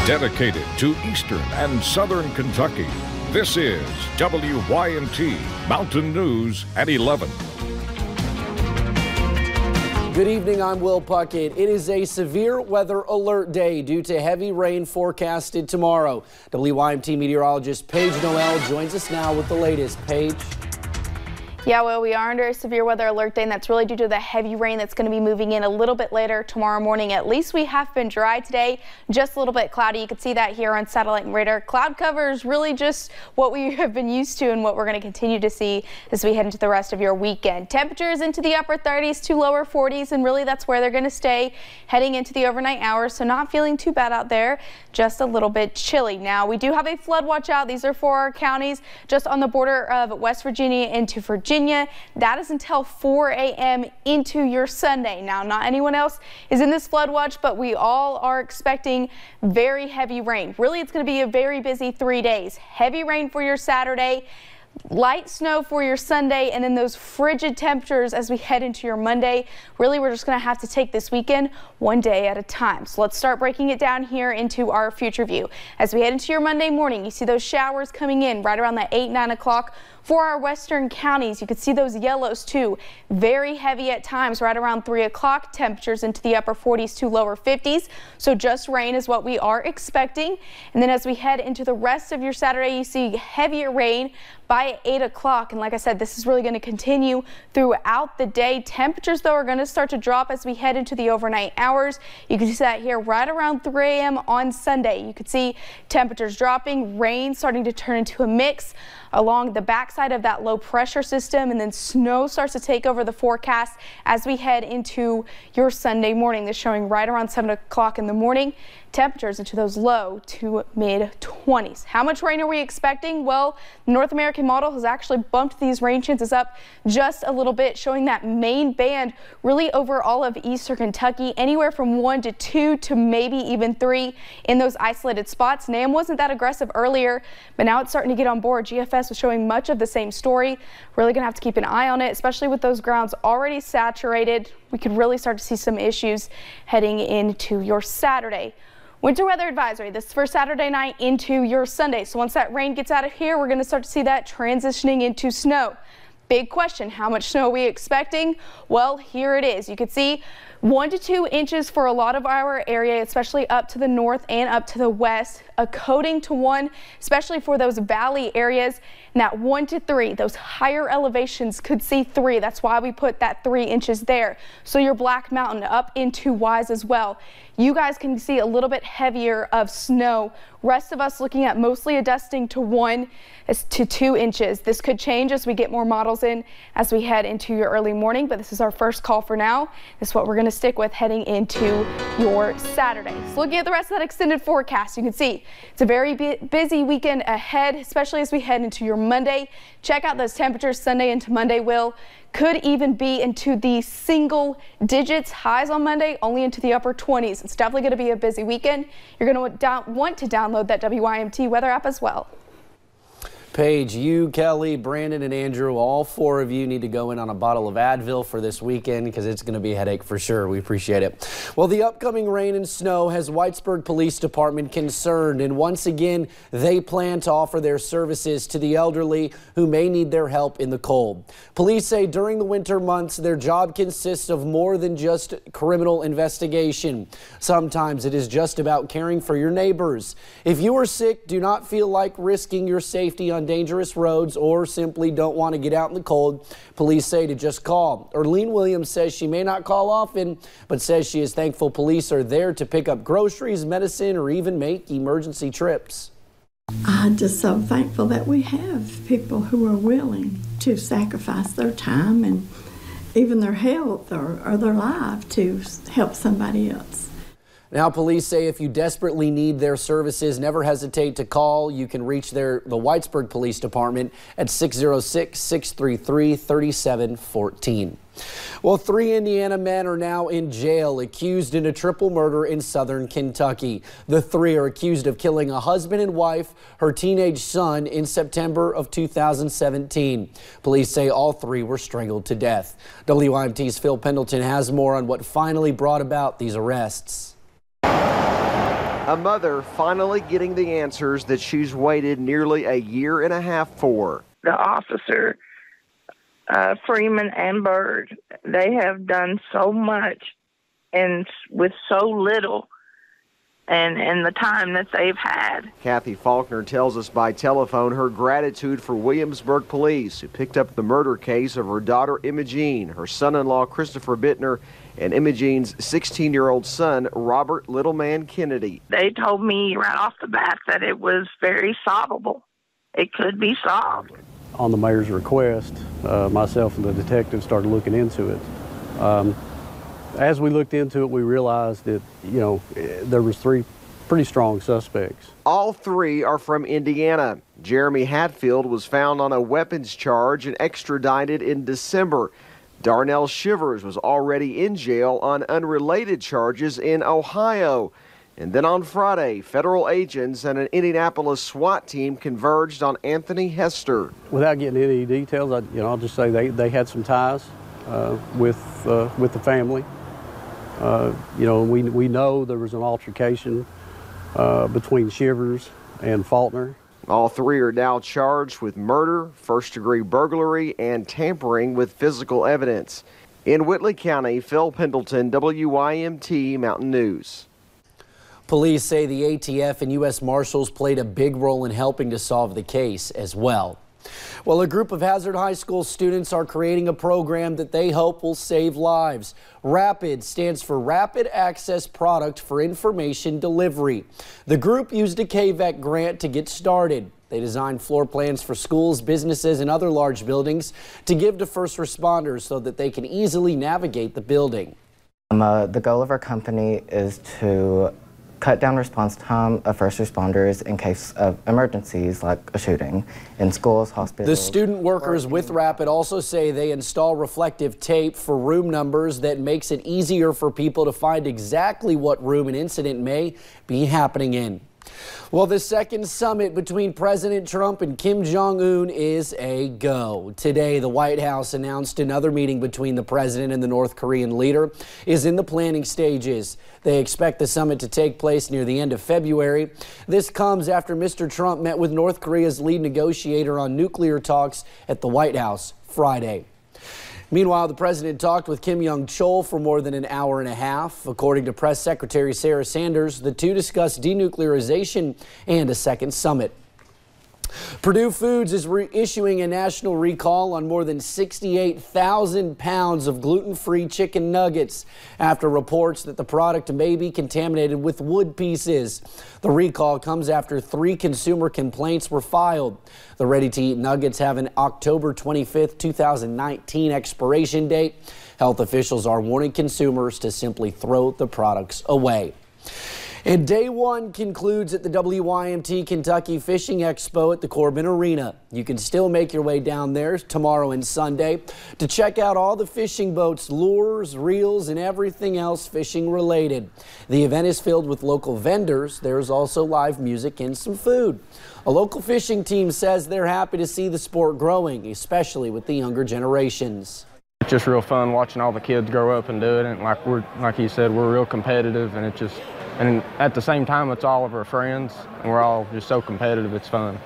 Dedicated to Eastern and Southern Kentucky, this is WYMT Mountain News at 11. Good evening, I'm Will Puckett. It is a severe weather alert day due to heavy rain forecasted tomorrow. WYMT meteorologist Paige Noel joins us now with the latest. Paige. Yeah, well, we are under a severe weather alert day, and that's really due to the heavy rain that's going to be moving in a little bit later tomorrow morning. At least we have been dry today, just a little bit cloudy. You can see that here on satellite and radar. Cloud cover is really just what we have been used to and what we're going to continue to see as we head into the rest of your weekend. Temperatures into the upper 30s to lower 40s, and really that's where they're going to stay heading into the overnight hours. So not feeling too bad out there, just a little bit chilly. Now, we do have a flood watch out. These are for our counties just on the border of West Virginia into Virginia. That is until 4 a.m. into your Sunday. Now, not anyone else is in this flood watch, but we all are expecting very heavy rain. Really, it's going to be a very busy 3 days. Heavy rain for your Saturday, light snow for your Sunday, and then those frigid temperatures as we head into your Monday. Really, we're just going to have to take this weekend one day at a time. So let's start breaking it down here into our future view. As we head into your Monday morning, you see those showers coming in right around that 8-9 o'clock. For our western counties, you can see those yellows too. Very heavy at times right around 3 o'clock. Temperatures into the upper 40s to lower 50s. So just rain is what we are expecting. And then as we head into the rest of your Saturday, you see heavier rain by 8 o'clock. And like I said, this is really going to continue throughout the day. Temperatures, though, are going to start to drop as we head into the overnight hours. You can see that here right around 3 a.m. on Sunday. You can see temperatures dropping, rain starting to turn into a mix along the backside of that low pressure system, and then snow starts to take over the forecast as we head into your Sunday morning. This showing right around 7 o'clock in the morning. Temperatures into those low to mid 20s. How much rain are we expecting? Well, the North American model has actually bumped these rain chances up just a little bit, showing that main band really over all of eastern Kentucky, anywhere from 1 to 2 to maybe even 3 in those isolated spots. NAM wasn't that aggressive earlier, but now it's starting to get on board. GFS was showing much of the same story. Really going to have to keep an eye on it, especially with those grounds already saturated. We could really start to see some issues heading into your Saturday. Winter weather advisory, this is for Saturday night into your Sunday. So once that rain gets out of here, we're going to start to see that transitioning into snow. Big question, how much snow are we expecting? Well, here it is. You can see 1 to 2 inches for a lot of our area, especially up to the north and up to the west. A coating to 1, especially for those valley areas. And that 1 to 3, those higher elevations could see 3. That's why we put that 3 inches there. So your Black Mountain up into Wise as well. You guys can see a little bit heavier of snow. Rest of us looking at mostly a dusting to 1 to 2 inches. This could change as we get more models in as we head into your early morning, but this is our first call for now. This is what we're going to stick with heading into your Saturday. So looking at the rest of that extended forecast, you can see it's a very busy weekend ahead, especially as we head into your Monday. Check out those temperatures Sunday into Monday, could even be into the single digits. Highs on Monday only into the upper 20s. It's definitely going to be a busy weekend. You're going to want to download that WYMT weather app as well. Paige, you, Kelly, Brandon, and Andrew, all 4 of you need to go in on a bottle of Advil for this weekend because it's going to be a headache for sure. We appreciate it. Well, the upcoming rain and snow has Whitesburg Police Department concerned, and once again, they plan to offer their services to the elderly who may need their help in the cold. Police say during the winter months, their job consists of more than just criminal investigation. Sometimes it is just about caring for your neighbors. If you are sick, do not feel like risking your safety on dangerous roads or simply don't want to get out in the cold, police say to just call. Erlene Williams says she may not call often, but says she is thankful police are there to pick up groceries, medicine, or even make emergency trips. I'm just so thankful that we have people who are willing to sacrifice their time and even their health or their life to help somebody else. Now, police say if you desperately need their services, never hesitate to call. You can reach the Whitesburg Police Department at 606-633-3714. Well, 3 Indiana men are now in jail accused in a triple murder in southern Kentucky. The 3 are accused of killing a husband and wife, her teenage son, in September of 2017. Police say all 3 were strangled to death. WYMT's Phil Pendleton has more on what finally brought about these arrests. A mother finally getting the answers that she's waited nearly a year and a half for. The officer, Freeman and Byrd, they have done so much and with so little and the time that they've had. Kathy Faulkner tells us by telephone her gratitude for Williamsburg police, who picked up the murder case of her daughter Imogene, her son-in-law Christopher Bittner, and Imogene's 16-year-old son, Robert Littleman Kennedy. They told me right off the bat that it was very solvable. It could be solved. On the mayor's request, myself and the detective started looking into it. As we looked into it, we realized that, there was 3 pretty strong suspects. All 3 are from Indiana. Jeremy Hatfield was found on a weapons charge and extradited in December. Darnell Shivers was already in jail on unrelated charges in Ohio. And then on Friday, federal agents and an Indianapolis SWAT team converged on Anthony Hester. Without getting any details, I'll just say they had some ties with the family. We know there was an altercation between Shivers and Faulkner. All 3 are now charged with murder, first-degree burglary, and tampering with physical evidence. In Whitley County, Phil Pendleton, WYMT Mountain News. Police say the ATF and U.S. Marshals played a big role in helping to solve the case as well. Well, a group of Hazard High School students are creating a program that they hope will save lives. RAPID stands for Rapid Access Product for Information Delivery. The group used a KVEC grant to get started. They designed floor plans for schools, businesses, and other large buildings to give to first responders so that they can easily navigate the building. The goal of our company is to cut down response time of first responders in case of emergencies like a shooting in schools, hospitals. The student workers with RAPID also say they install reflective tape for room numbers that makes it easier for people to find exactly what room an incident may be happening in. Well, the second summit between President Trump and Kim Jong-un is a go. Today, the White House announced another meeting between the president and the North Korean leader is in the planning stages. They expect the summit to take place near the end of February. This comes after Mr. Trump met with North Korea's lead negotiator on nuclear talks at the White House Friday. Meanwhile, the president talked with Kim Young-chol for more than an hour and a half. According to Press Secretary Sarah Sanders, the two discussed denuclearization and a second summit. Purdue Foods is issuing a national recall on more than 68,000 pounds of gluten-free chicken nuggets after reports that the product may be contaminated with wood pieces. The recall comes after 3 consumer complaints were filed. The ready-to-eat nuggets have an October 25th, 2019 expiration date. Health officials are warning consumers to simply throw the products away. And day 1 concludes at the WYMT Kentucky Fishing Expo at the Corbin Arena. You can still make your way down there tomorrow and Sunday to check out all the fishing boats, lures, reels, and everything else fishing related. The event is filled with local vendors. There's also live music and some food. A local fishing team says they're happy to see the sport growing, especially with the younger generations. It's just real fun watching all the kids grow up and do it. And like you said, we're real competitive, and and at the same time, it's all of our friends, and we're all just so competitive, it's fun.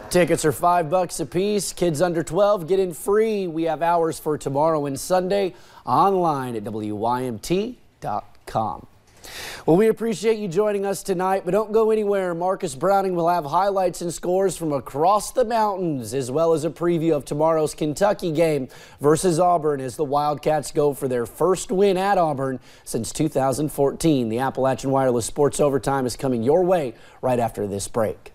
Tickets are $5 a piece. Kids under 12 get in free. We have hours for tomorrow and Sunday online at WYMT.com. Well, we appreciate you joining us tonight, but don't go anywhere. Marcus Browning will have highlights and scores from across the mountains, as well as a preview of tomorrow's Kentucky game versus Auburn as the Wildcats go for their first win at Auburn since 2014. The Appalachian Wireless Sports Overtime is coming your way right after this break.